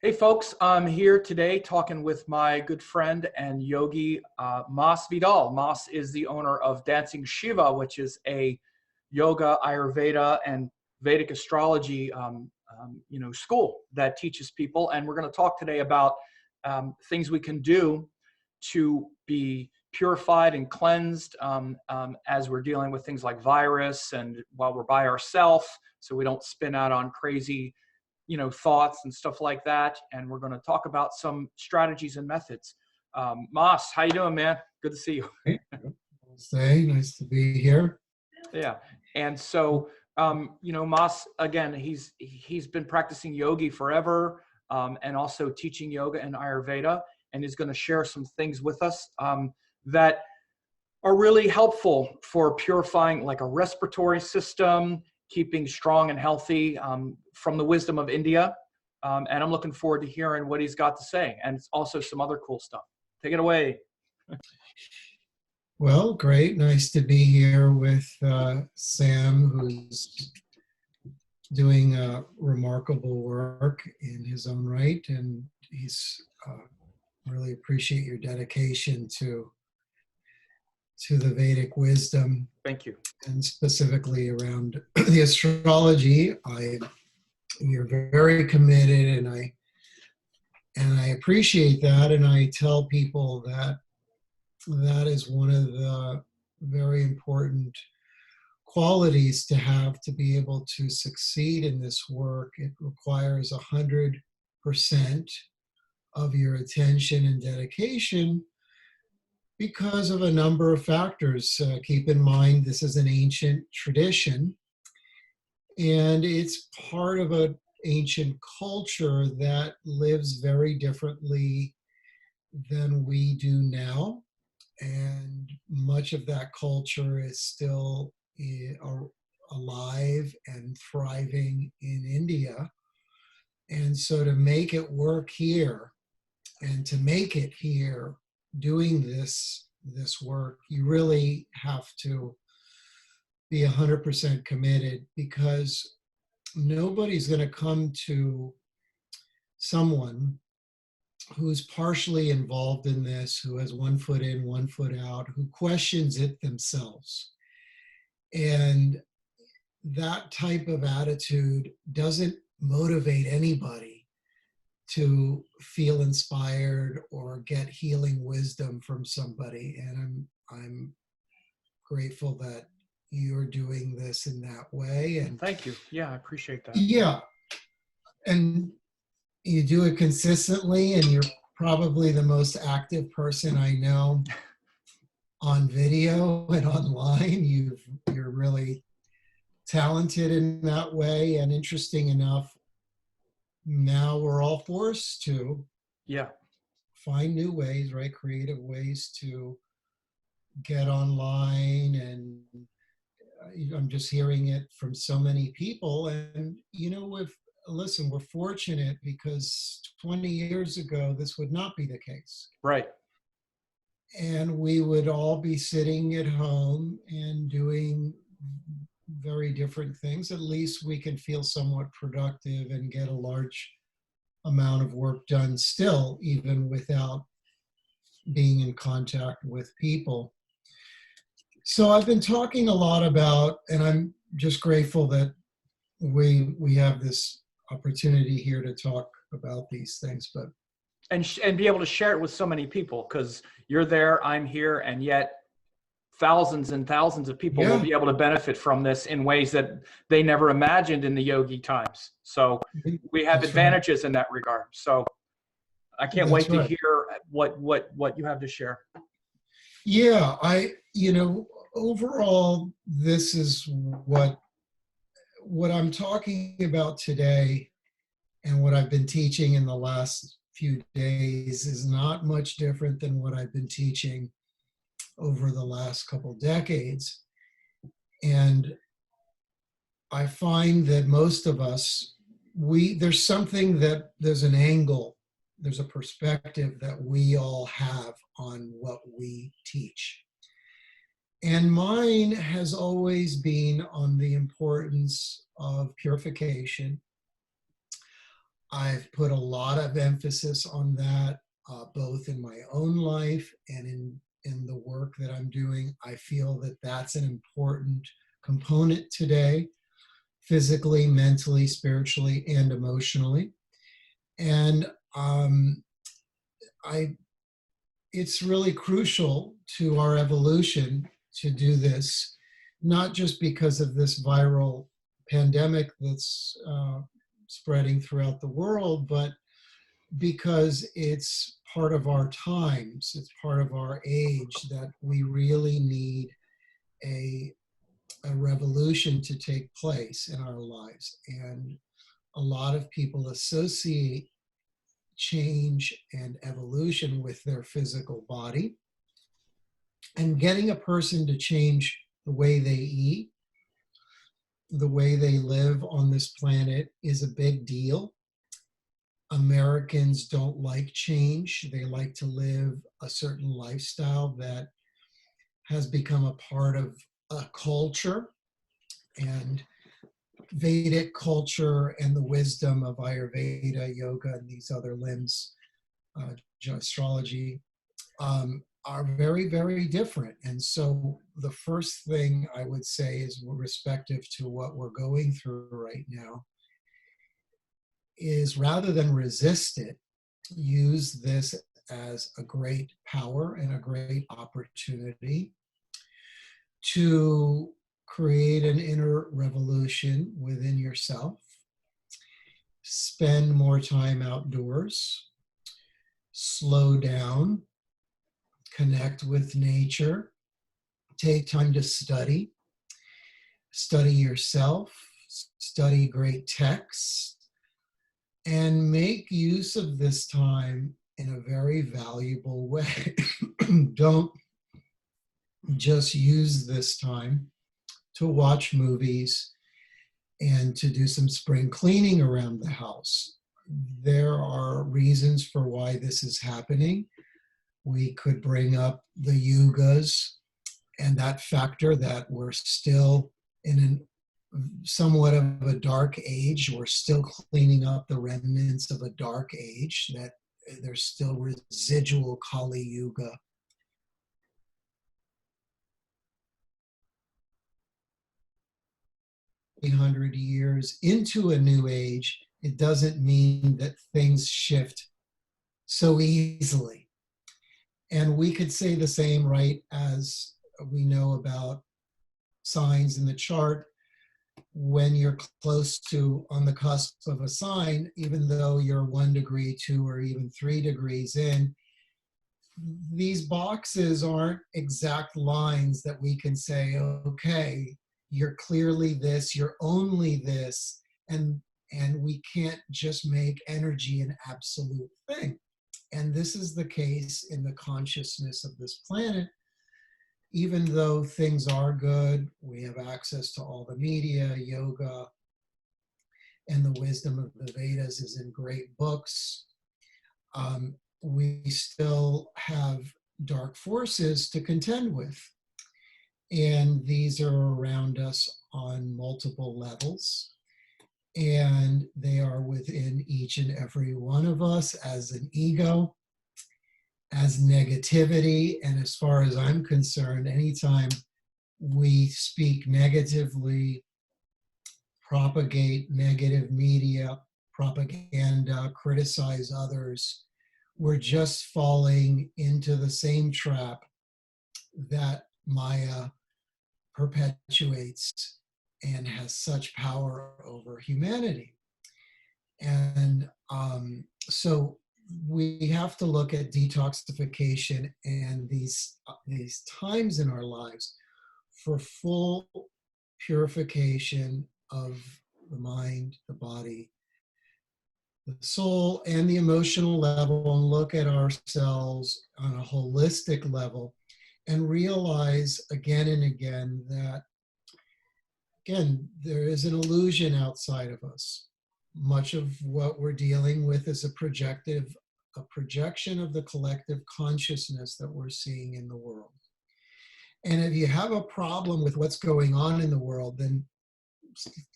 Hey folks, I'm here today talking with my good friend and yogi, Mas Vidal. Mas is the owner of Dancing Shiva, which is a yoga, Ayurveda, and Vedic astrology, school that teaches people. And we're going to talk today about things we can do to be purified and cleansed as we're dealing with things like virus and while we're by ourselves, so we don't spin out on crazy thoughts and stuff like that. And we're going to talk about some strategies and methods. Mas, how you doing, man? Good to see you. Hey, Say, nice to be here. Yeah. And so, Mas, again, he's been practicing yogi forever, and also teaching yoga and Ayurveda, and is going to share some things with us that are really helpful for purifying like a respiratory system, keeping strong and healthy, from the wisdom of India. And I'm looking forward to hearing what he's got to say, and also some other cool stuff. Take it away. Well, great. Nice to be here with Sam, who's doing remarkable work in his own right. And he's really appreciate your dedication to the Vedic wisdom. Thank you. And specifically around the astrology. You're very committed, and I appreciate that. And I tell people that is one of the very important qualities to have to be able to succeed in this work. It requires 100% of your attention and dedication because of a number of factors. Keep in mind, this is an ancient tradition, and it's part of an ancient culture that lives very differently than we do now. And much of that culture is still alive and thriving in India. And so to make it work here, and to make it here doing this work, you really have to be 100% committed, because nobody's going to come to someone who's partially involved in this, who has one foot in, one foot out, who questions it themselves. And that type of attitude doesn't motivate anybody to feel inspired or get healing wisdom from somebody. And I'm grateful that you're doing this in that way. And Thank you. Yeah, I appreciate that. yeah, and you do it consistently, and you're probably the most active person I know on video and online. You're really talented in that way, and interesting enough, now we're all forced to find new ways, right? Creative ways to get online. And I'm just hearing it from so many people. And, listen, we're fortunate, because 20 years ago, this would not be the case. Right. And we would all be sitting at home and doing very different things. At least we can feel somewhat productive and get a large amount of work done still, even without being in contact with people. So I've been talking a lot about, and I'm just grateful that we have this opportunity here to talk about these things, but and be able to share it with so many people, because you're there, I'm here, and yet thousands and thousands of people will be able to benefit from this in ways that they never imagined in the yogi times. So we have advantages in that regard. So I can't wait to hear what you have to share. Yeah, overall, this is what I'm talking about today, and what I've been teaching in the last few days is not much different than what I've been teaching over the last couple decades. And I find that most of us, there's an angle, there's a perspective that we all have on what we teach. And mine has always been on the importance of purification. I've put a lot of emphasis on that, both in my own life and in the work that I'm doing. I feel that that's an important component today, physically, mentally, spiritually, and emotionally. And it's really crucial to our evolution to do this, not just because of this viral pandemic that's spreading throughout the world, but because it's part of our times, it's part of our age that we really need a revolution to take place in our lives. And a lot of people associate change and evolution with their physical body. And getting a person to change the way they eat, the way they live on this planet is a big deal. Americans don't like change. They like to live a certain lifestyle that has become a part of a culture. And Vedic culture and the wisdom of Ayurveda, yoga, and these other limbs, astrology, are very, very different. And so the first thing I would say is, respective to what we're going through right now, is rather than resist it, use this as a great power and a great opportunity to create an inner revolution within yourself. Spend more time outdoors, slow down, connect with nature, take time to study yourself, study great texts, and make use of this time in a very valuable way. Don't just use this time to watch movies and to do some spring cleaning around the house. There are reasons for why this is happening. We could bring up the yugas and that factor that we're still in somewhat of a dark age. We're still cleaning up the remnants of a dark age, that there's still residual Kali Yuga. 300 years into a new age, it doesn't mean that things shift so easily. And we could say the same, right, as we know about signs in the chart. When you're close to, on the cusp of a sign, even though you're 1 degree, 2, or even 3 degrees in, these boxes aren't exact lines that we can say, okay, you're clearly this, you're only this, and we can't just make energy an absolute thing. And this is the case in the consciousness of this planet. Even though things are good, we have access to all the media, yoga, and the wisdom of the Vedas is in great books. We still have dark forces to contend with. And these are around us on multiple levels. And they are within each and every one of us as an ego, as negativity. And as far as I'm concerned, anytime we speak negatively, propagate negative media, propaganda, criticize others, we're just falling into the same trap that Maya perpetuates and has such power over humanity. And so we have to look at detoxification and these times in our lives for full purification of the mind, the body, the soul, and the emotional level, and look at ourselves on a holistic level and realize again and again that, again, there is an illusion outside of us. Much of what we're dealing with is a projection of the collective consciousness that we're seeing in the world. And if you have a problem with what's going on in the world, then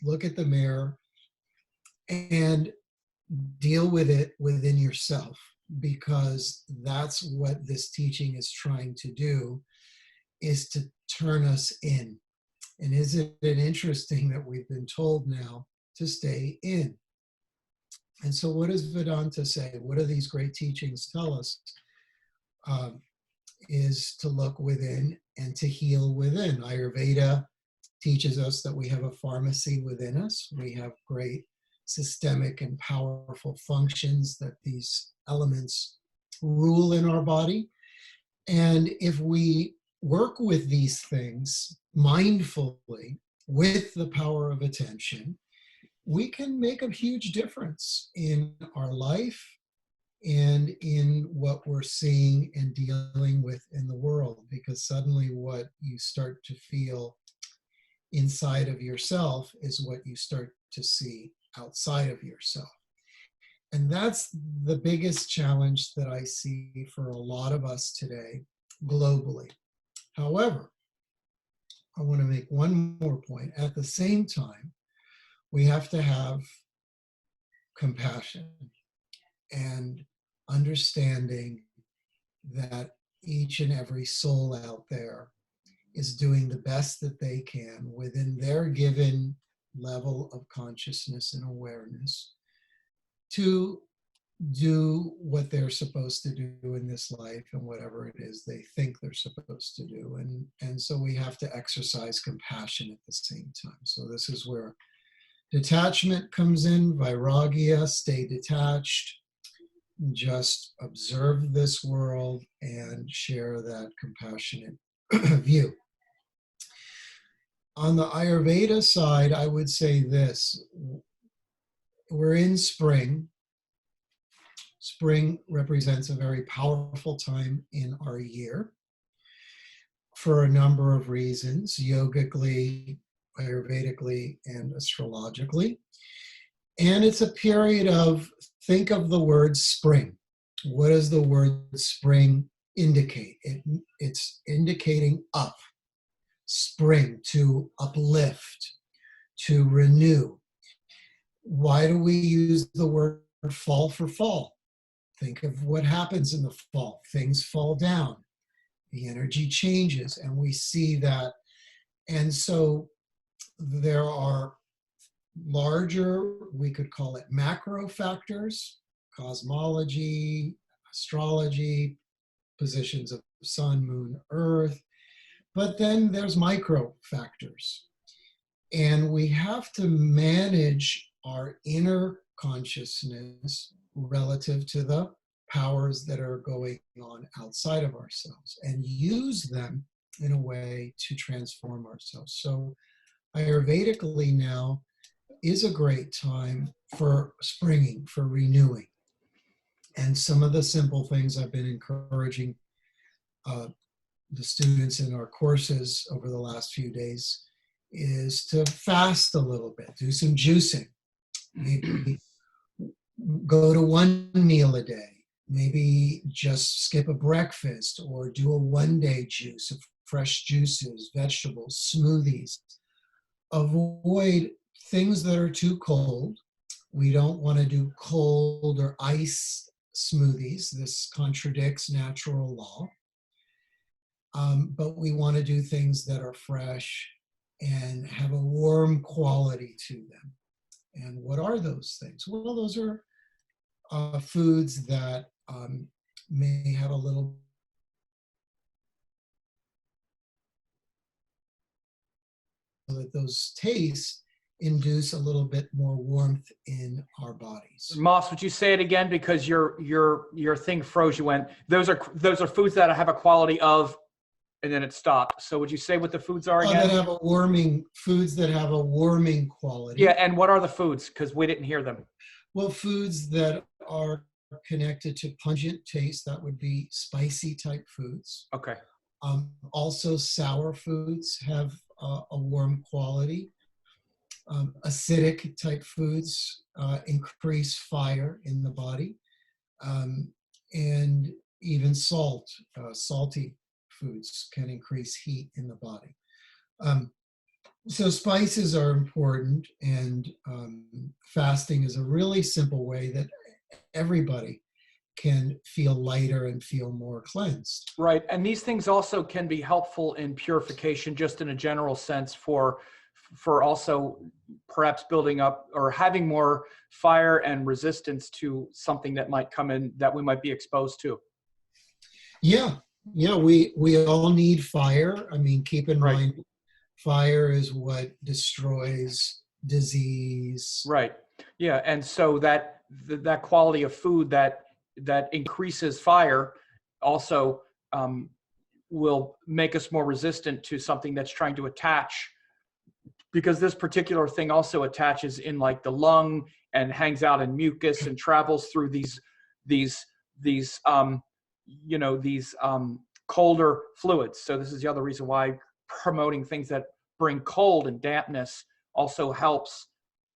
look at the mirror and deal with it within yourself, because that's what this teaching is trying to do, is to turn us in. And isn't it interesting that we've been told now to stay in? And so what does Vedanta say? What do these great teachings tell us? Is to look within and to heal within. Ayurveda teaches us that we have a pharmacy within us. We have great systemic and powerful functions that these elements rule in our body. And if we work with these things mindfully with the power of attention, we can make a huge difference in our life and in what we're seeing and dealing with in the world, because suddenly what you start to feel inside of yourself is what you start to see outside of yourself. And that's the biggest challenge that I see for a lot of us today globally. However, I want to make one more point. At the same time, we have to have compassion and understanding that each and every soul out there is doing the best that they can within their given level of consciousness and awareness to do what they're supposed to do in this life and whatever it is they think they're supposed to do. And so we have to exercise compassion at the same time. So this is where detachment comes in, vairagya, stay detached, just observe this world and share that compassionate view. On the Ayurveda side, I would say this: we're in spring. Spring represents a very powerful time in our year for a number of reasons, yogically, Ayurvedically, and astrologically. And it's a period of, think of the word spring. What does the word spring indicate? It's indicating up, spring, to uplift, to renew. Why do we use the word fall for fall? Think of what happens in the fall. Things fall down. The energy changes, and we see that. And so there are larger, we could call it macro factors, cosmology, astrology, positions of sun, moon, earth. But then there's micro factors. And we have to manage our inner consciousness relative to the powers that are going on outside of ourselves and use them in a way to transform ourselves. So Ayurvedically now is a great time for springing, for renewing. And some of the simple things I've been encouraging the students in our courses over the last few days is to fast a little bit, do some juicing, maybe go to one meal a day, maybe just skip a breakfast or do a one-day juice of fresh juices, vegetables, smoothies. Avoid things that are too cold. We don't want to do cold or ice smoothies. This contradicts natural law. But we want to do things that are fresh and have a warm quality to them. And what are those things? Well, those are foods that may have a little that those tastes induce a little bit more warmth in our bodies. Moss, would you say it again, because your thing froze? You went, those are foods that have a quality of, and then it stopped. So would you say what the foods are again? That have a warming, foods that have a warming quality. Yeah, and what are the foods? Because we didn't hear them. Well, foods that are connected to pungent taste, that would be spicy type foods. Okay. Also, sour foods have a warm quality. Acidic type foods increase fire in the body. And even salty foods can increase heat in the body. So spices are important, and fasting is a really simple way that everybody can feel lighter and feel more cleansed. Right. And these things also can be helpful in purification, just in a general sense, for also perhaps building up or having more fire and resistance to something that might come in that we might be exposed to. Yeah, yeah, we all need fire. I mean, keep in Right. mind, fire is what destroys disease. Right. Yeah. And so that quality of food that increases fire also um, will make us more resistant to something that's trying to attach, because this particular thing also attaches in like the lung and hangs out in mucus and travels through these these colder fluids. So this is the other reason why promoting things that bring cold and dampness also helps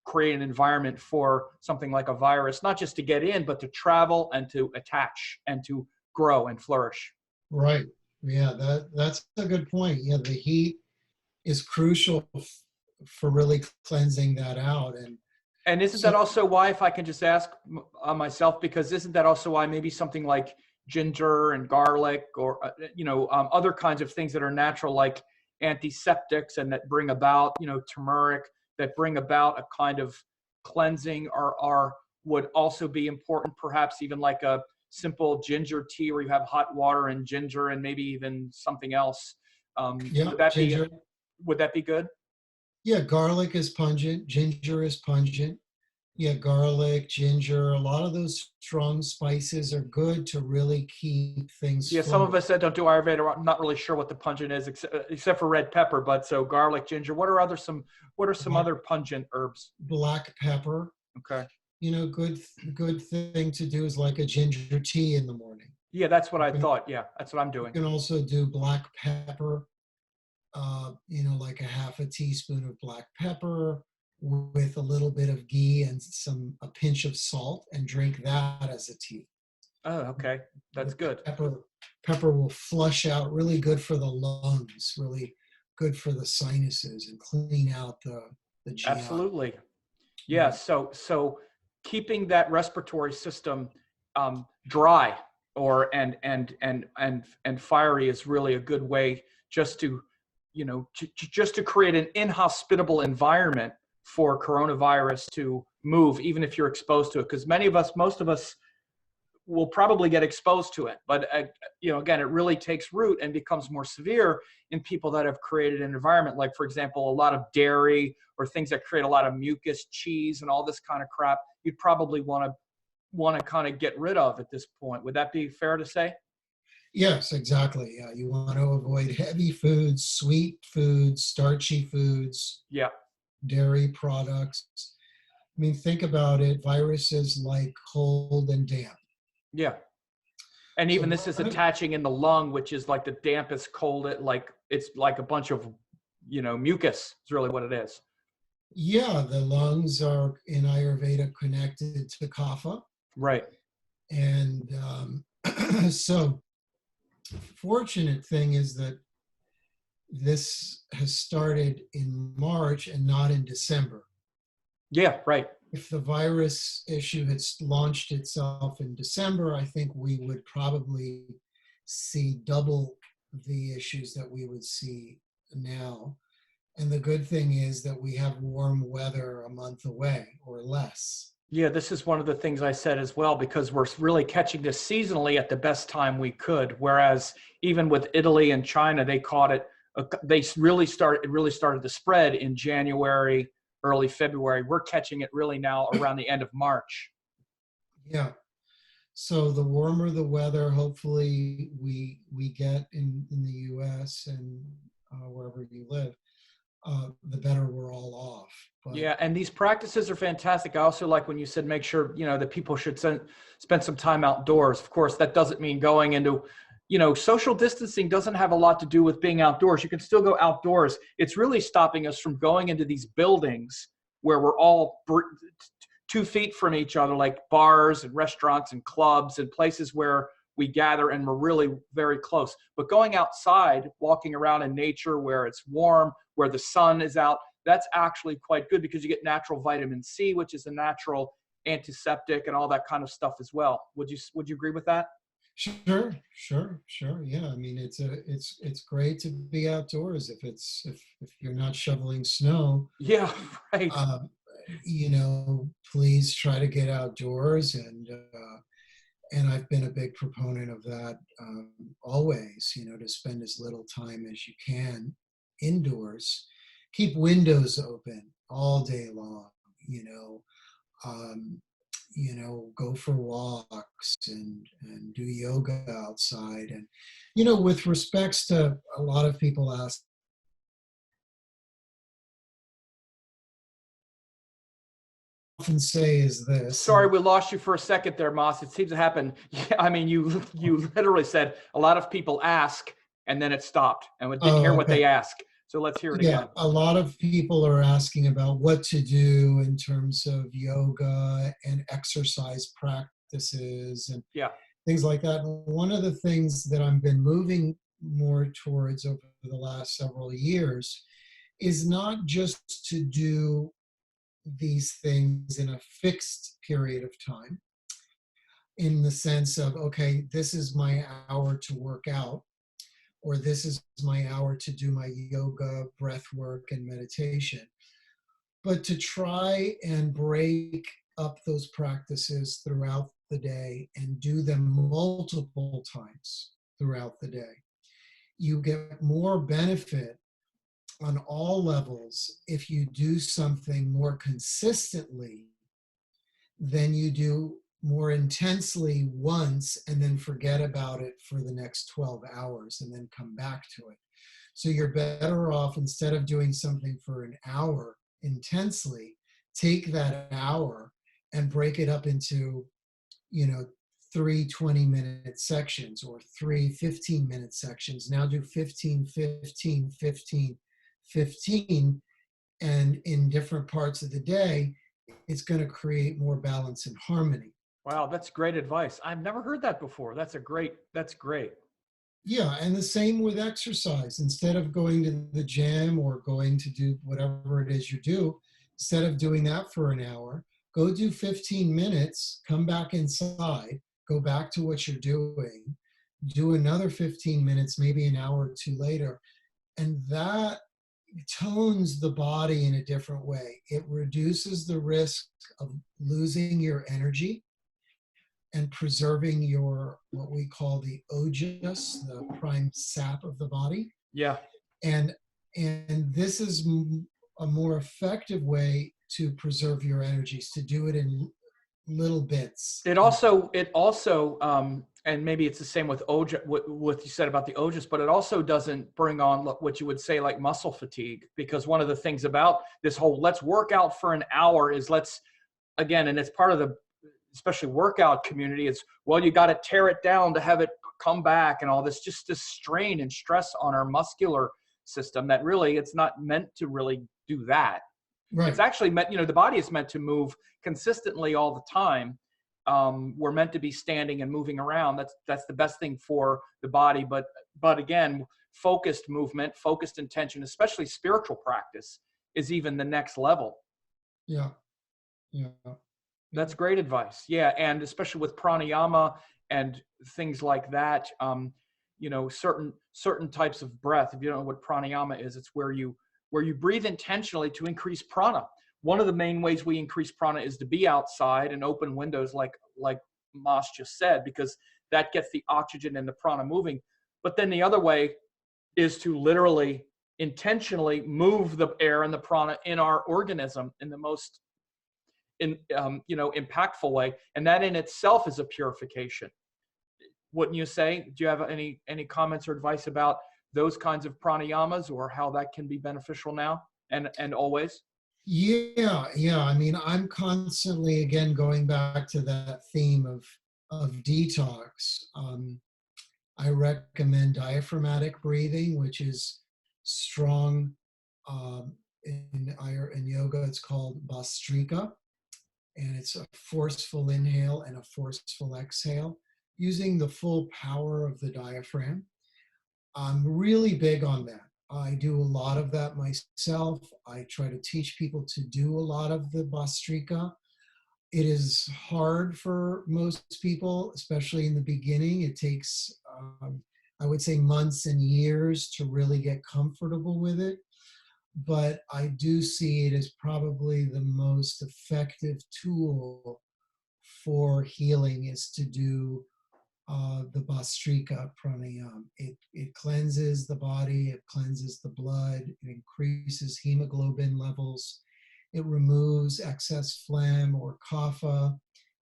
create an environment for something like a virus, not just to get in, but to travel and to attach and to grow and flourish. Right. Yeah, that's a good point. Yeah, the heat is crucial for really cleansing that out. And isn't So that also why, if I can just ask myself, because isn't that also why maybe something like ginger and garlic or, other kinds of things that are natural, like antiseptics and that bring about, turmeric, that bring about a kind of cleansing would also be important, perhaps even like a simple ginger tea where you have hot water and ginger and maybe even something else. yeah, ginger. Would that be good? Yeah, garlic is pungent, ginger is pungent. Yeah, garlic, ginger, a lot of those strong spices are good to really keep things Yeah, some of flowing. us that don't do Ayurveda are not really sure what the pungent is, except for red pepper. But so garlic, ginger. What are some Black, other pungent herbs? black pepper, Okay. good thing to do is like a ginger tea in the morning. Yeah, that's what You I can, thought. Yeah, that's what I'm you doing. can also do black pepper, like a half a teaspoon of black pepper with a little bit of ghee and a pinch of salt, and drink that as a tea. Oh, okay. The That's good. pepper will flush out, really good for the lungs, really good for the sinuses, and clean out the GI. Absolutely. Yeah. Yeah. So keeping that respiratory system dry or and fiery is really a good way just to just to create an inhospitable environment for coronavirus to move, even if you're exposed to it. Because most of us will probably get exposed to it. But again, it really takes root and becomes more severe in people that have created an environment, like, for example, a lot of dairy or things that create a lot of mucus, cheese, and all this kind of crap. You'd probably want to kind of get rid of at this point. Would that be fair to say? Yes, exactly. Yeah, you want to avoid heavy foods, sweet foods, starchy foods, Yeah, dairy products. I mean, think about it. Viruses like cold and damp. yeah. And So even this is attaching in the lung, which is like the dampest, coldest, like it's like a bunch of, mucus. Is really what it is. yeah, the lungs are in Ayurveda connected to kapha, Right. and so fortunate thing is that this has started in March and not in December. Yeah. Right. If the virus issue had launched itself in December, I think we would probably see double the issues that we would see now. And the good thing is that we have warm weather a month away or less. Yeah, this is one of the things I said as well, because we're really catching this seasonally at the best time we could. Whereas even with Italy and China, they caught it. It really started to spread in January, early February. We're catching it really now around the end of March. Yeah. So the warmer the weather, hopefully we get in the U.S. and wherever you live, the better we're all off. But Yeah, and these practices are fantastic. I also like when you said make sure, that people should spend some time outdoors. Of course, that doesn't mean going into, social distancing doesn't have a lot to do with being outdoors. You can still go outdoors. It's really stopping us from going into these buildings where we're all 2 feet from each other, like bars and restaurants and clubs and places where we gather and we're really very close. But going outside, walking around in nature where it's warm, where the sun is out, that's actually quite good because you get natural vitamin C, which is a natural antiseptic and all that kind of stuff as well. Would you agree with that? Sure, sure, sure. Yeah, I mean, it's great to be outdoors if you're not shoveling snow. Yeah, right. Uh, please try to get outdoors, and I've been a big proponent of that, always. To spend as little time as you can indoors. Keep windows open all day long. You know, um, go for walks and do yoga outside. And, with respects to a lot of people ask, often say is this, Sorry, we lost you for a second there, Moss. It seems to happen. Yeah, I mean, you literally said a lot of people ask, and then it stopped, and we didn't hear oh, what okay. they ask. So let's hear it Yeah, again. a lot of people are asking about what to do in terms of yoga and exercise practices and Yeah. things like that. And one of the things that I've been moving more towards over the last several years is not just to do these things in a fixed period of time, in the sense of, okay, this is my hour to work out, or this is my hour to do my yoga, breath work, and meditation, but to try and break up those practices throughout the day and do them multiple times throughout the day. You get more benefit on all levels if you do something more consistently than you do more intensely once and then forget about it for the next 12 hours and then come back to it. So you're better off, instead of doing something for an hour intensely, take that hour and break it up into, you know, 3 20-minute sections or 3 15-minute sections. Now do 15, 15, 15, 15, and in different parts of the day, it's going to create more balance and harmony. Wow, that's great advice. I've never heard that before. That's great. Yeah, and the same with exercise. Instead of going to the gym or going to do whatever it is you do, instead of doing that for an hour, go do 15 minutes, come back inside, go back to what you're doing, do another 15 minutes, maybe an hour or two later. And that tones the body in a different way. It reduces the risk of losing your energy and preserving your, what we call the ojas, the prime sap of the body. Yeah. And this is a more effective way to preserve your energies, to do it in little bits. And maybe it's the same with Oja, what you said about the Ojas, but it also doesn't bring on what you would say like muscle fatigue, because one of the things about this whole let's work out for an hour is and it's part of the, especially workout community, it's, well, you got to tear it down to have it come back and all this, just this strain and stress on our muscular system that really, it's not meant to really do that. Right. It's actually meant, the body is meant to move consistently all the time. We're meant to be standing and moving around. That's the best thing for the body. But again, focused movement, focused intention, especially spiritual practice, is even the next level. Yeah. Yeah. That's great advice. Yeah, and especially with pranayama and things like that. Certain types of breath. If you don't know what pranayama is, it's where you breathe intentionally to increase prana. One of the main ways we increase prana is to be outside and open windows, like Mas just said, because that gets the oxygen and the prana moving. But then the other way is to literally intentionally move the air and the prana in our organism in the most impactful way, and that in itself is a purification. Wouldn't you say? Do you have any comments or advice about those kinds of pranayamas, or how that can be beneficial now and always? Yeah. I mean, I'm constantly, again, going back to that theme of detox. I recommend diaphragmatic breathing, which is strong. In yoga, it's called Bhastrika, and it's a forceful inhale and a forceful exhale. using the full power of the diaphragm. I'm really big on that. I do a lot of that myself. I try to teach people to do a lot of the Bhastrika. It is hard for most people, especially in the beginning. It takes, I would say, months and years to really get comfortable with it. But I do see it as probably the most effective tool for healing is to do the Bhastrika Pranayama. It cleanses the body, it cleanses the blood, it increases hemoglobin levels, it removes excess phlegm or kapha,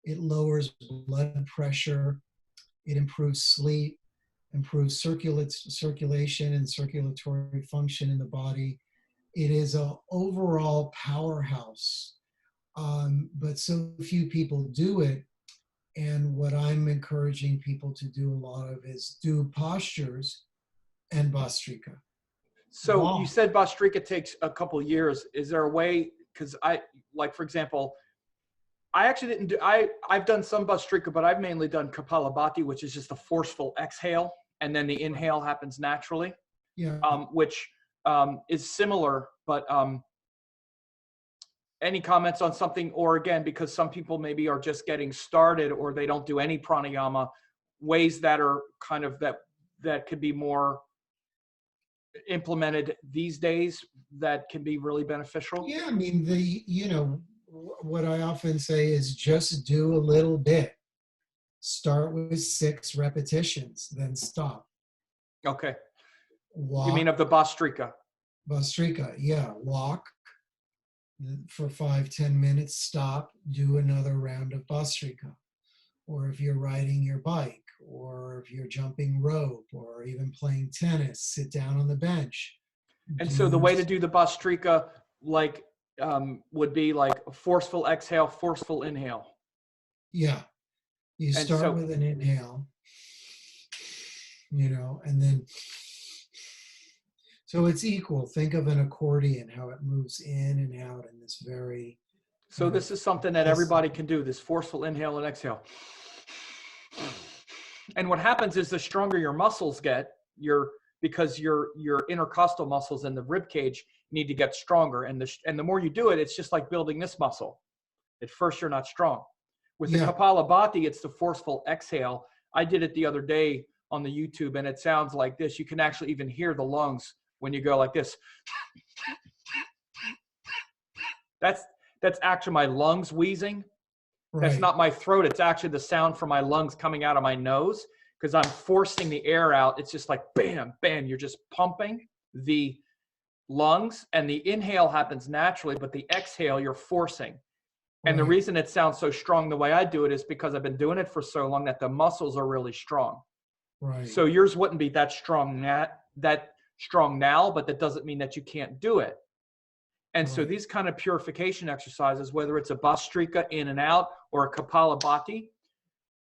it lowers blood pressure, it improves sleep, improves circulation and circulatory function in the body. It is an overall powerhouse, but so few people do it. And what I'm encouraging people to do a lot of is do postures and Bhastrika. So you Walk. said Bhastrika takes a couple years. Is there a way, because like, for example, I actually didn't do, I've done some Bhastrika, but I've mainly done Kapalabhati, which is just a forceful exhale. And then the inhale happens naturally, Yeah. which is similar, but any comments on something, or again, because some people maybe are just getting started or they don't do any pranayama, ways that are kind of that could be more implemented these days that can be really beneficial? Yeah. I mean, what I often say is just do a little bit. Start with 6 repetitions, then stop. Okay. You mean Walk, of the Bhastrika? Bhastrika. Yeah. Walk for 5-10 minutes, stop, do another round of Bhastrika. Or if you're riding your bike, or if you're jumping rope, or even playing tennis, sit down on the bench. And so the way to Do, do the Bhastrika, like, would be like a forceful exhale, forceful inhale. yeah, you And start so, with an inhale, and then, so it's equal. Think of an accordion, how it moves in and out in this very so kind this of is something that everybody can do, this forceful inhale and exhale. And what happens is the stronger your muscles get, because your intercostal muscles and the rib cage need to get stronger. And the more you do it, it's just like building this muscle. At first, you're not strong. With the Yeah. Kapalabhati, it's the forceful exhale. I did it the other day on the YouTube, and it sounds like this. You can actually even hear the lungs when you go like this. That's actually my lungs wheezing. That's Right. not my throat. It's actually the sound from my lungs coming out of my nose because I'm forcing the air out. It's just like bam, bam. You're just pumping the lungs, and the inhale happens naturally, but the exhale you're forcing. And the Right. reason it sounds so strong the way I do it is because I've been doing it for so long that the muscles are really strong. Right. So yours wouldn't be that strong now, but that doesn't mean that you can't do it. And so Right. these kind of purification exercises, whether it's a Bhastrika in and out or a Kapalabhati,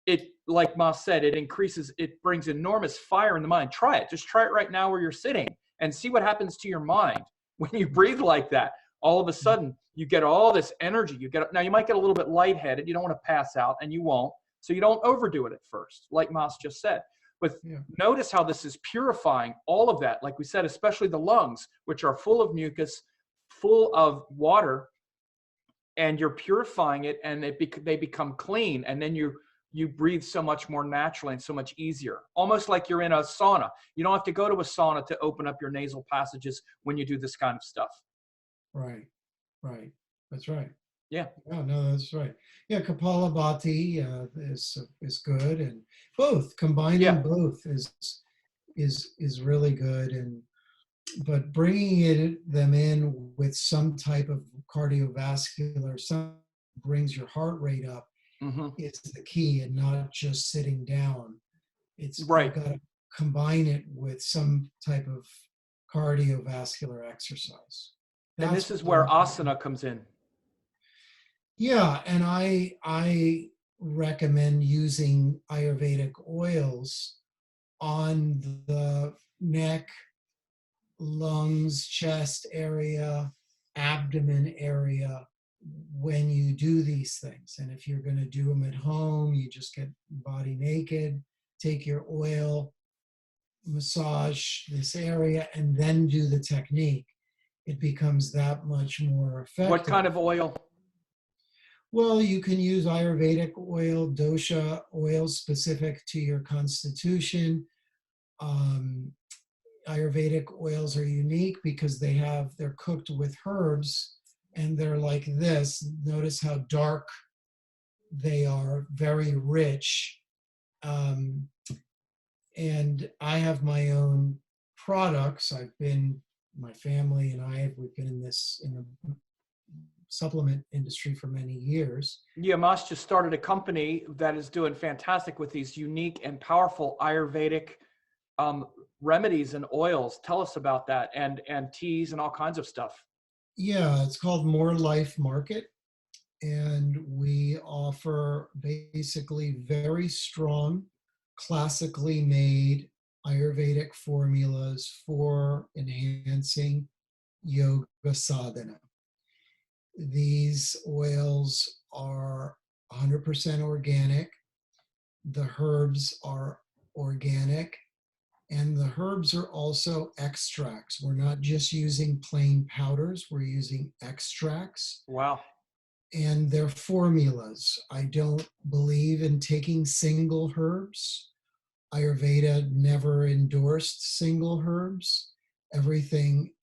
it, like Mas said, it brings enormous fire in the mind. Try it. Just try it right now where you're sitting and see what happens to your mind when you breathe like that. All of a sudden, you get all this energy. Now you might get a little bit lightheaded. You don't want to pass out, and you won't. So you don't overdo it at first, like Mas just said. But notice how this is purifying all of that. Like we said, especially the lungs, which are full of mucus, full of water, and you're purifying it, and they become clean, and then you breathe so much more naturally and so much easier, almost like you're in a sauna. You don't have to go to a sauna to open up your nasal passages when you do this kind of stuff. Right. Right. That's right. Yeah. Oh, no, that's right. Yeah, Kapalabhati is good, and combining both is really good, but bringing them in with some type of cardiovascular, some brings your heart rate up, is the key, and not just sitting down. It's right. You've got to combine it with some type of cardiovascular exercise. And this is where asana comes in. Yeah, and I recommend using Ayurvedic oils on the neck, lungs, chest area, abdomen area, when you do these things. And if you're going to do them at home, you just get body naked, take your oil, massage this area, and then do the technique. It becomes that much more effective. What kind of oil? Well, you can use Ayurvedic oil, dosha oil specific to your constitution. Ayurvedic oils are unique because they're cooked with herbs, and they're like this. Notice how dark they are, very rich. And I have my own products. My family and we've been in the supplement industry for many years. Yeah, Mas just started a company that is doing fantastic with these unique and powerful Ayurvedic remedies and oils. Tell us about that, and teas and all kinds of stuff. Yeah, it's called More Life Market, and we offer basically very strong, classically made Ayurvedic formulas for enhancing yoga sadhana. These oils are 100% organic. The herbs are organic, and the herbs are also extracts. We're not just using plain powders, we're using extracts. Wow. And they're formulas. I don't believe in taking single herbs. Ayurveda never endorsed single herbs. Everything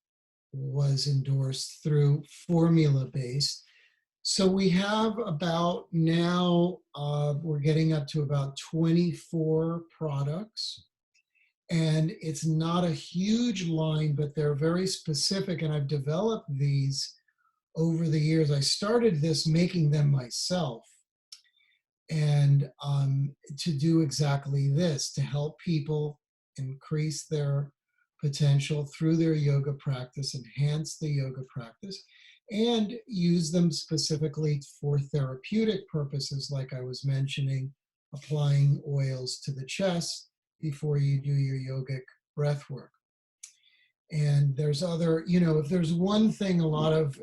was endorsed through formula-based. So we have about now, we're getting up to about 24 products. And it's not a huge line, but they're very specific. And I've developed these over the years. I started this making them myself. And to do exactly this, to help people increase their potential through their yoga practice, enhance the yoga practice, and use them specifically for therapeutic purposes, like I was mentioning, applying oils to the chest before you do your yogic breath work. And there's other, if there's one thing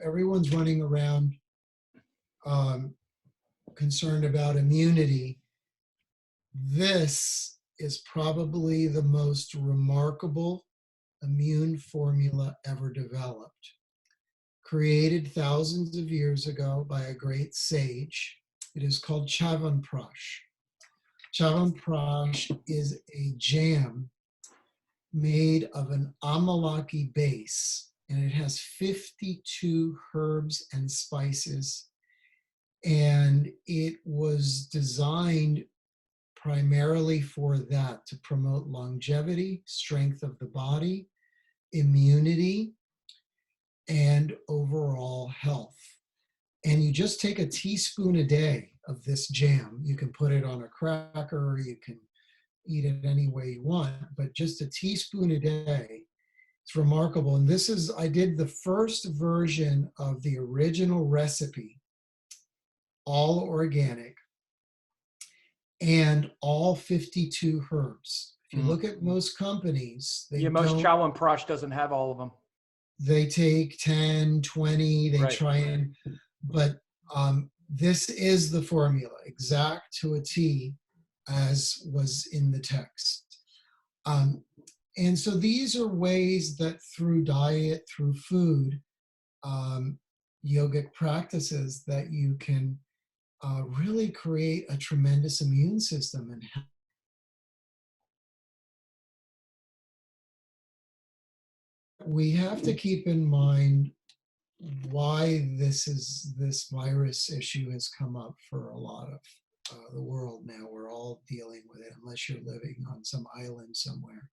everyone's running around concerned about immunity, this is probably the most remarkable immune formula ever developed. Created thousands of years ago by a great sage. It is called Chyavanprash. Chyavanprash is a jam made of an amalaki base, and it has 52 herbs and spices. And it was designed primarily for that, to promote longevity, strength of the body, immunity, and overall health. And you just take a teaspoon a day of this jam. You can put it on a cracker, you can eat it any way you want, but just a teaspoon a day. It's remarkable. And I did the first version of the original recipe, all organic, and all 52 herbs. If you look at most companies, most Chyavanprash doesn't have all of them. They take 10, 20, they right. try but this is the formula, exact to a T, as was in the text. And so these are ways that through diet, through food, yogic practices, that you can really create a tremendous immune system. And we have to keep in mind why this virus issue has come up for a lot of the world now. We're all dealing with it, unless you're living on some island somewhere.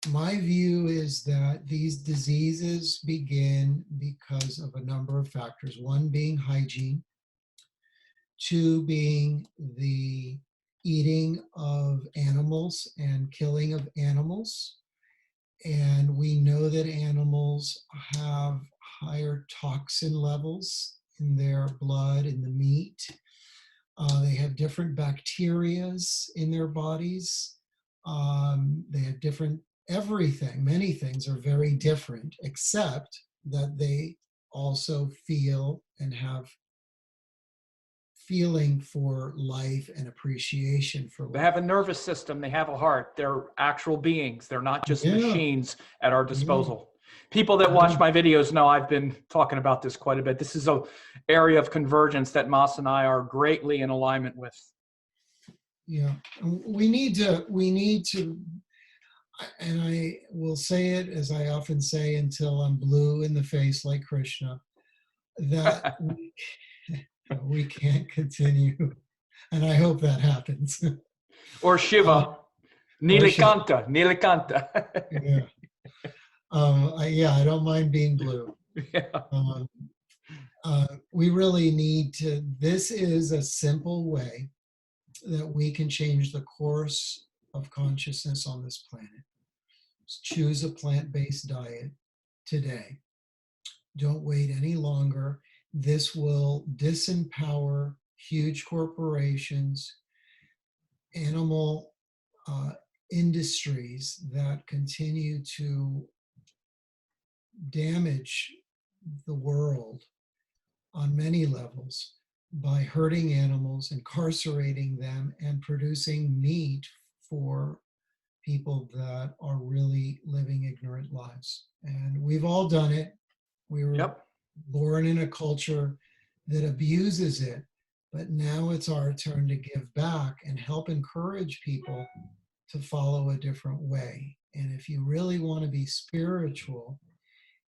My view is that these diseases begin because of a number of factors. One being hygiene, two being the eating of animals and killing of animals. And we know that animals have higher toxin levels in their blood, in the meat. They have different bacterias in their bodies. They have different everything. Many things are very different, except that they also feel and have feeling for life and appreciation for They life. have a nervous system. They have a heart. They're actual beings. They're not just Yeah, machines at our yeah, disposal. People that watch yeah, my videos know I've been talking about this quite a bit. This is a area of convergence that Mas and I are greatly in alignment with. yeah. We need to, and I will say it as I often say until I'm blue in the face like Krishna, that we can't continue. And I hope that happens. Or uh, Shiva. or shit. Nilikanta. Nilikanta. Yeah. I don't mind being blue. Yeah. Um, we really need to, this is a simple way that we can change the course of consciousness on this planet. Choose a plant-based diet today. Don't wait any longer. This will disempower huge corporations, animal industries that continue to damage the world on many levels by hurting animals, incarcerating them, and producing meat for people that are really living ignorant lives. And we've all done it. We were Yep. born in a culture that abuses it, but now it's our turn to give back and help encourage people to follow a different way. And if you really want to be spiritual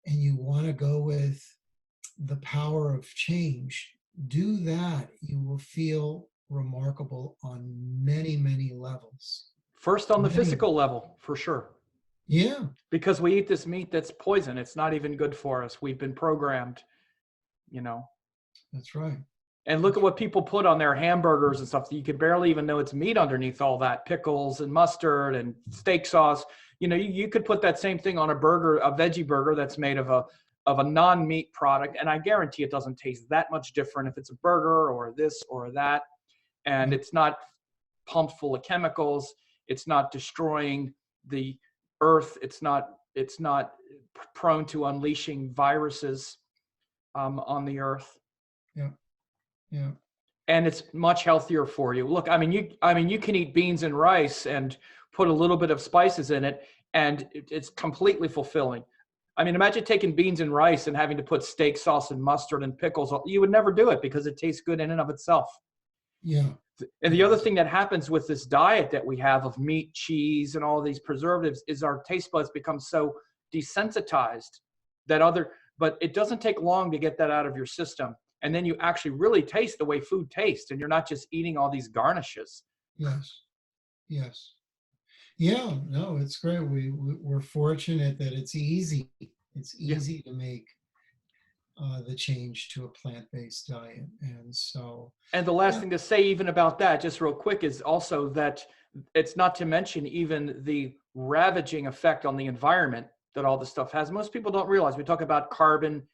and you want to go with the power of change, do that. You will feel remarkable on many, many levels. First on the Many. physical level, for sure. Yeah, Because we eat this meat that's poison. It's not even good for us. We've been programmed, you know. that's right. And look at what people put on their hamburgers and stuff. You could barely even know it's meat underneath all that. Pickles and mustard and steak sauce. You know, you could put that same thing on a burger, a veggie burger that's made of a non-meat product, and I guarantee it doesn't taste that much different if it's a burger or this or that. And Yeah, it's not pumped full of chemicals. It's not destroying the earth. It's not prone to unleashing viruses on the earth. yeah, yeah, And it's much healthier for you. Look, you can eat beans and rice and put a little bit of spices in it, and it's completely fulfilling. I mean, imagine taking beans and rice and having to put steak sauce and mustard and pickles. You would never do it because it tastes good in and of itself. yeah, And the yeah, other thing that happens with this diet that we have of meat, cheese, and all these preservatives is our taste buds become so desensitized but it doesn't take long to get that out of your system. And then you actually really taste the way food tastes, and you're not just eating all these garnishes. yes, yes. Yeah, no, it's great. We're fortunate that it's easy. It's Yeah. easy to make the change to a plant-based diet. And so, And the last yeah, thing to say even about that, just real quick, is also that it's not to mention even the ravaging effect on the environment that all this stuff has. Most people don't realize. We talk about carbon,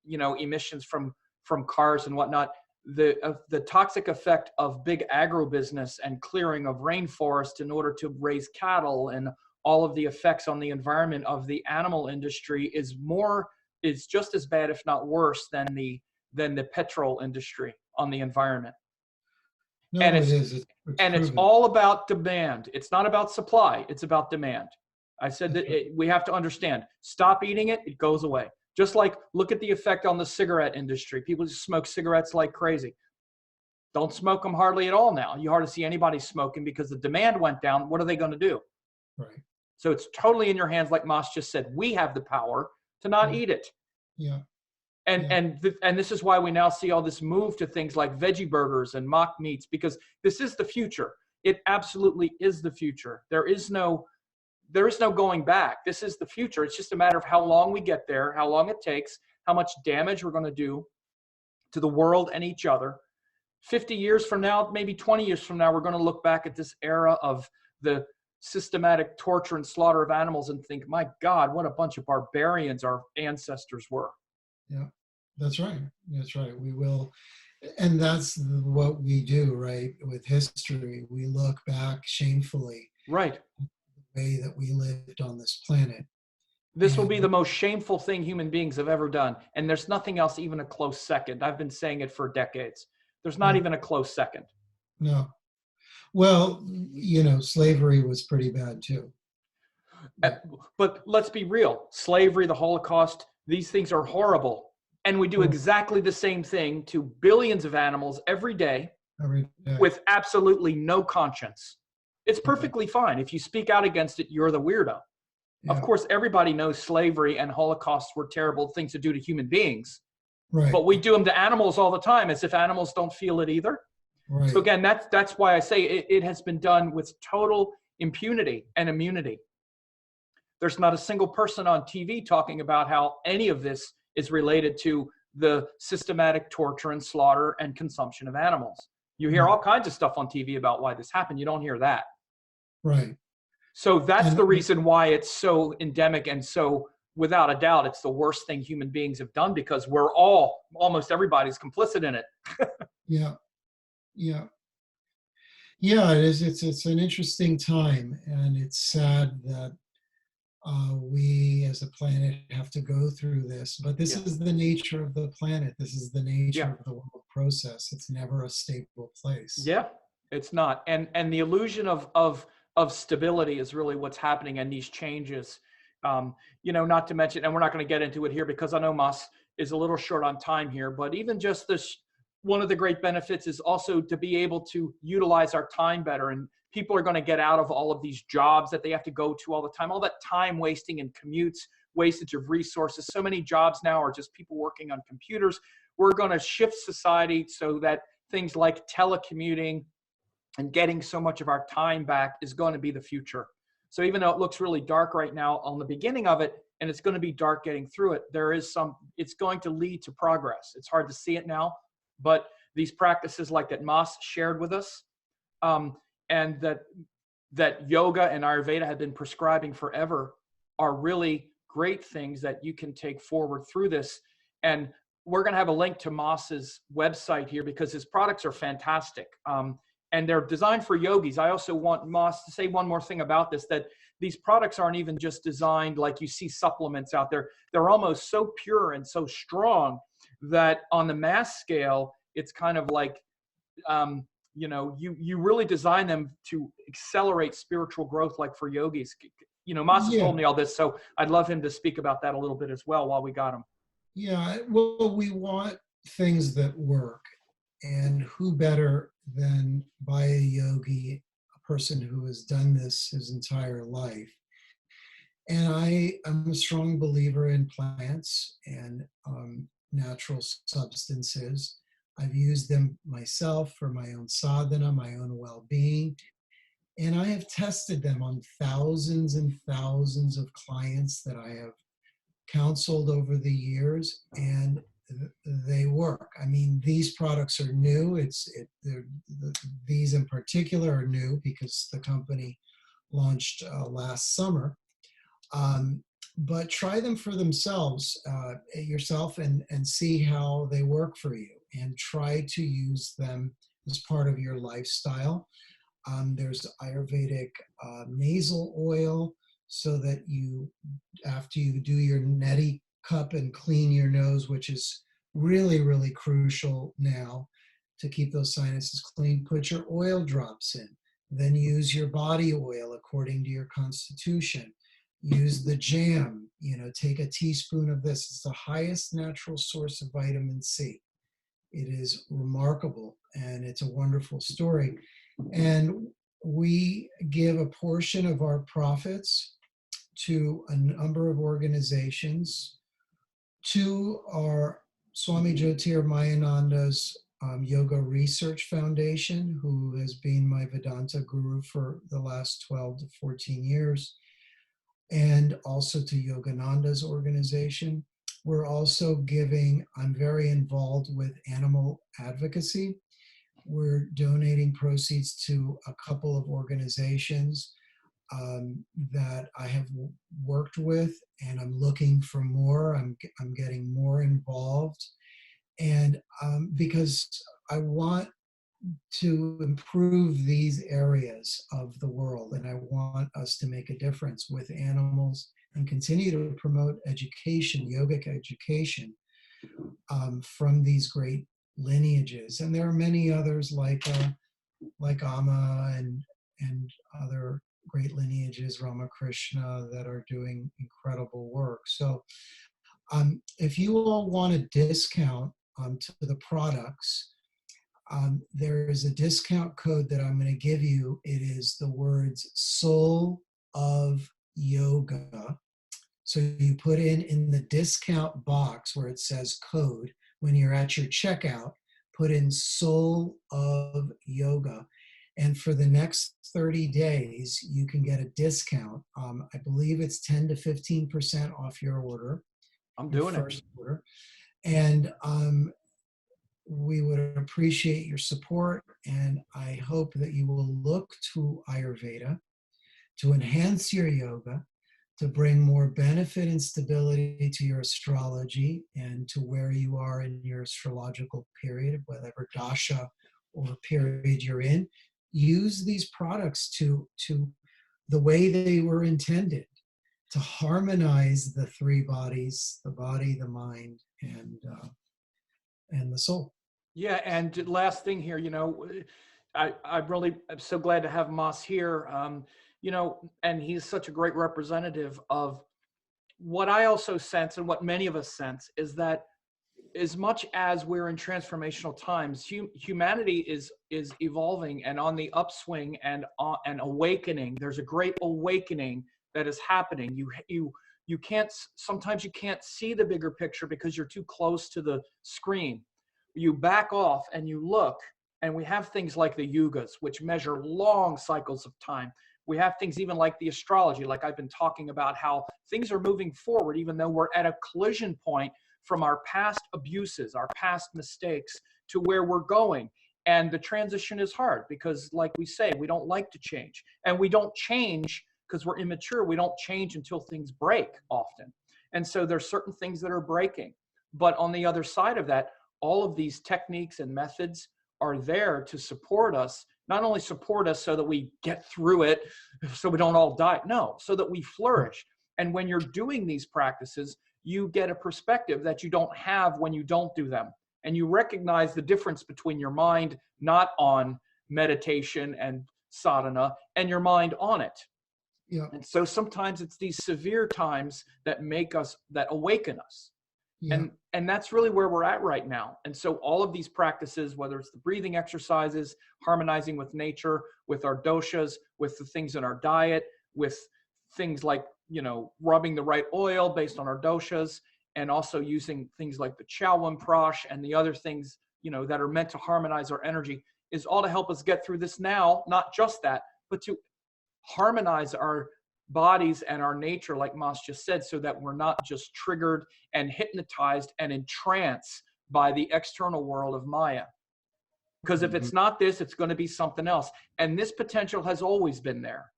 emissions from cars and whatnot. The toxic effect of big agribusiness and clearing of rainforest in order to raise cattle, and all of the effects on the environment of the animal industry is just as bad, if not worse, than the petrol industry on the environment. And no, it it's is. It's and it's proven. all about demand. It's not about supply. It's about demand. I said That's that right. we have to understand. Stop eating it, it goes away. Just like look at the effect on the cigarette industry. People just smoke cigarettes like crazy. Don't smoke them hardly at all now. You hardly see anybody smoking because the demand went down. What are they going to do? Right. So it's totally in your hands, like Mas just said. We have the power to not Yeah, eat it. yeah, And yeah, and this is why we now see all this move to things like veggie burgers and mock meats, because this is the future. It absolutely is the future. There is no going back. This is the future. It's just a matter of how long we get there, how long it takes, how much damage we're going to do to the world and each other. 50 years from now, maybe 20 years from now, we're going to look back at this era of the systematic torture and slaughter of animals and think, my God, what a bunch of barbarians our ancestors were. yeah. That's right. That's right. We will. And that's what we do, right? With history, we look back shamefully Right. the way that we lived on this planet. This will be the most shameful thing human beings have ever done. And there's nothing else even a close second. I've been saying it for decades. There's not even a close second. No. Well, slavery was pretty bad too. But let's be real. Slavery, the Holocaust, these things are horrible. And we do exactly the same thing to billions of animals every day with absolutely no conscience. It's perfectly fine. If you speak out against it, you're the weirdo. Yeah. Of course, everybody knows slavery and Holocausts were terrible things to do to human beings. Right. But we do them to animals all the time, as if animals don't feel it either. Right. So again, that's why I say it has been done with total impunity and immunity. There's not a single person on TV talking about how any of this is related to the systematic torture and slaughter and consumption of animals. You hear all kinds of stuff on TV about why this happened. You don't hear that. Right. So that's the reason why it's so endemic, and so without a doubt, it's the worst thing human beings have done, because we're almost everybody's complicit in it. Yeah. It is. It's an interesting time, and it's sad that we as a planet have to go through this, but this is the nature of the planet. This is the nature of the world process. It's never a stable place. Yeah, it's not. And the illusion of stability is really what's happening, and these changes, not to mention, and we're not going to get into it here because I know Mas is a little short on time here, but even just this, one of the great benefits is also to be able to utilize our time better. And people are going to get out of all of these jobs that they have to go to all the time, all that time wasting and commutes, wastage of resources. So many jobs now are just people working on computers. We're going to shift society so that things like telecommuting and getting so much of our time back is going to be the future. So even though it looks really dark right now on the beginning of it, and it's going to be dark getting through it, it's going to lead to progress. It's hard to see it now, but these practices like that Mas shared with us, and that yoga and Ayurveda have been prescribing forever, are really great things that you can take forward through this. And we're going to have a link to Mas's website here because his products are fantastic. And they're designed for yogis. I also want Mas to say one more thing about this, that these products aren't even just designed like you see supplements out there. They're almost so pure and so strong that on the mass scale, it's kind of like, you really design them to accelerate spiritual growth, like for yogis. Mas has told me all this, so I'd love him to speak about that a little bit as well while we got him. Yeah, well, we want things that work. And who better than by a yogi, a person who has done this his entire life. And I am a strong believer in plants and natural substances. I've used them myself for my own sadhana, my own well-being. And I have tested them on thousands and thousands of clients that I have counseled over the years, and they work. I mean, these products are new. These in particular are new because the company launched last summer. But try them for themselves, yourself, and see how they work for you, and try to use them as part of your lifestyle. There's Ayurvedic nasal oil, so that after you do your neti cup and clean your nose, which is really, really crucial now to keep those sinuses clean, put your oil drops in. Then use your body oil according to your constitution. Use the jam, take a teaspoon of this. It's the highest natural source of vitamin C. It is remarkable, and it's a wonderful story. And we give a portion of our profits to a number of organizations, to our Swami Jyotir Maheshananda's Yoga Research Foundation, who has been my Vedanta guru for the last 12 to 14 years, and also to Yogananda's organization. We're also giving, I'm very involved with animal advocacy. We're donating proceeds to a couple of organizations that I have worked with, and I'm looking for more. I'm getting more involved, and because I want to improve these areas of the world, and I want us to make a difference with animals and continue to promote education, yogic education, from these great lineages. And there are many others like Amma and other great lineages, Ramakrishna, that are doing incredible work. So if you all want a discount to the products, there is a discount code that I'm going to give you. It is the words Soul of Yoga. So you put in the discount box where it says code, when you're at your checkout, put in Soul of Yoga. And for the next 30 days, you can get a discount. I believe it's 10 to 15% off your order. I'm doing first it. Order. And we would appreciate your support. And I hope that you will look to Ayurveda to enhance your yoga, to bring more benefit and stability to your astrology and to where you are in your astrological period, whatever dasha or period you're in. Use these products to the way they were intended, to harmonize the three bodies, the body, the mind, and the soul. Yeah, and last thing here, I'm so glad to have Mas here, and he's such a great representative of what I also sense, and what many of us sense, is that as much as we're in transformational times, humanity is evolving and on the upswing and awakening. There's a great awakening that is happening. You can't, sometimes you can't see the bigger picture because you're too close to the screen. You back off and you look, and we have things like the yugas, which measure long cycles of time. We have things even like the astrology, like I've been talking about, how things are moving forward, even though we're at a collision point from our past abuses, our past mistakes, to where we're going. And the transition is hard because, like we say, we don't like to change. And we don't change because we're immature. We don't change until things break often. And so there's certain things that are breaking. But on the other side of that, all of these techniques and methods are there to support us, not only support us so that we get through it, so we don't all die, no, so that we flourish. And when you're doing these practices, you get a perspective that you don't have when you don't do them. And you recognize the difference between your mind not on meditation and sadhana and your mind on it. Yeah. And so sometimes it's these severe times that make us, that awaken us. Yeah. And that's really where we're at right now. And so all of these practices, whether it's the breathing exercises, harmonizing with nature, with our doshas, with the things in our diet, with things like, rubbing the right oil based on our doshas, and also using things like the Chyawanprash and the other things, that are meant to harmonize our energy, is all to help us get through this now. Not just that, but to harmonize our bodies and our nature, like Mas just said, so that we're not just triggered and hypnotized and in trance by the external world of Maya. Because if it's not this, it's going to be something else. And this potential has always been there.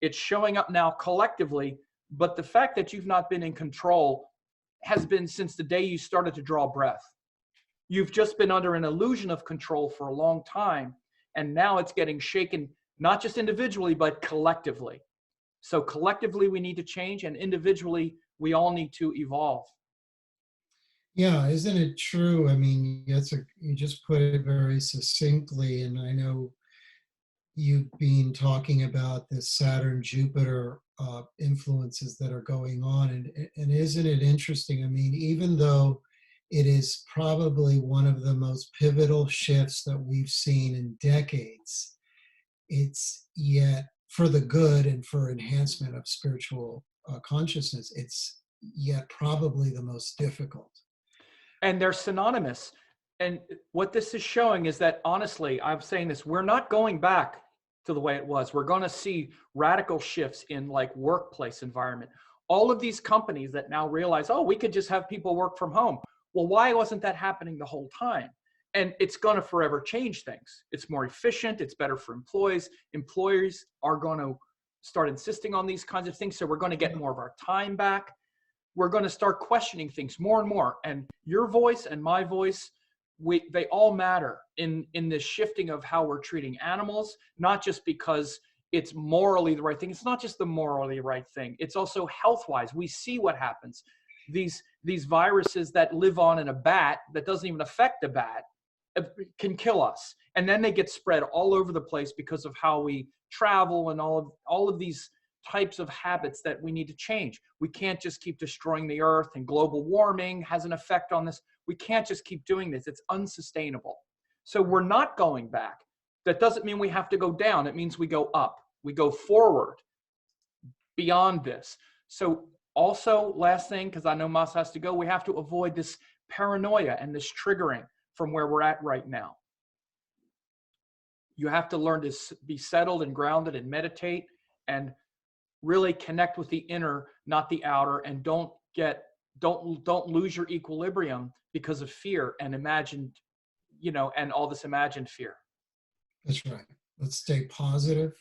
It's showing up now collectively, but the fact that you've not been in control has been since the day you started to draw breath. You've just been under an illusion of control for a long time, and now it's getting shaken, not just individually, but collectively. So collectively, we need to change, and individually, we all need to evolve. Yeah, isn't it true? I mean, you just put it very succinctly, and I know you've been talking about the Saturn-Jupiter influences that are going on, and isn't it interesting? I mean, even though it is probably one of the most pivotal shifts that we've seen in decades, it's yet, for the good and for enhancement of spiritual consciousness, it's yet probably the most difficult. And they're synonymous. And what this is showing is that, honestly, I'm saying this, we're not going back to the way it was. We're going to see radical shifts in like workplace environment. All of these companies that now realize, oh, we could just have people work from home. Well, why wasn't that happening the whole time? And it's going to forever change things. It's more efficient. It's better for employees. Employers are going to start insisting on these kinds of things. So we're going to get more of our time back. We're going to start questioning things more and more. And your voice and my voice, they all matter in this shifting of how we're treating animals, not just because it's morally the right thing. It's not just the morally right thing. It's also health-wise. We see what happens. These viruses that live on in a bat that doesn't even affect the bat can kill us. And then they get spread all over the place because of how we travel and all of these types of habits that we need to change. We can't just keep destroying the earth, and global warming has an effect on this. We can't just keep doing this. It's unsustainable. So we're not going back. That doesn't mean we have to go down. It means we go up. We go forward beyond this. So also, last thing, because I know Mas has to go, we have to avoid this paranoia and this triggering from where we're at right now. You have to learn to be settled and grounded and meditate and really connect with the inner, not the outer, and don't lose your equilibrium because of fear and imagined, and all this imagined fear. That's right. Let's stay positive.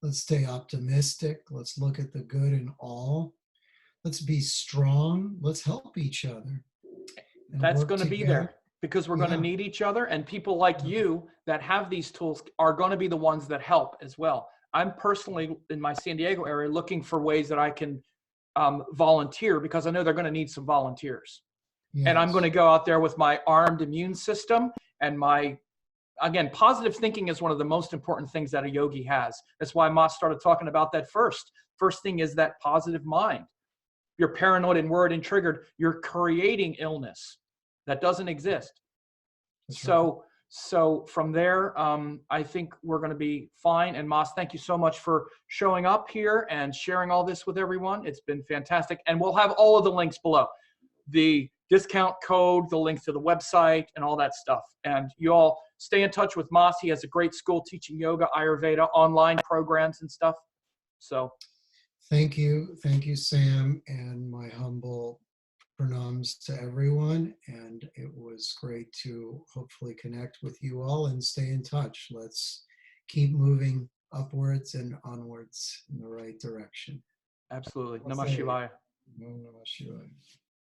Let's stay optimistic. Let's look at the good in all. Let's be strong. Let's help each other. That's going to be there because we're going to need each other, and people like you that have these tools are going to be the ones that help as well. I'm personally in my San Diego area looking for ways that I can volunteer, because I know they're going to need some volunteers. Yes. And I'm going to go out there with my armed immune system and again, positive thinking is one of the most important things that a yogi has. That's why Mas started talking about that first. First thing is that positive mind. You're paranoid and worried and triggered. You're creating illness that doesn't exist. So from there, I think we're going to be fine. And Mas, thank you so much for showing up here and sharing all this with everyone. It's been fantastic. And we'll have all of the links below. The discount code, the links to the website, and all that stuff. And you all stay in touch with Mas. He has a great school teaching yoga, Ayurveda, online programs and stuff. So thank you, Sam, and my humble pranams to everyone. And it was great to hopefully connect with you all and stay in touch. Let's keep moving upwards and onwards in the right direction. Absolutely. Namah Shivaya. Namah Shivaya.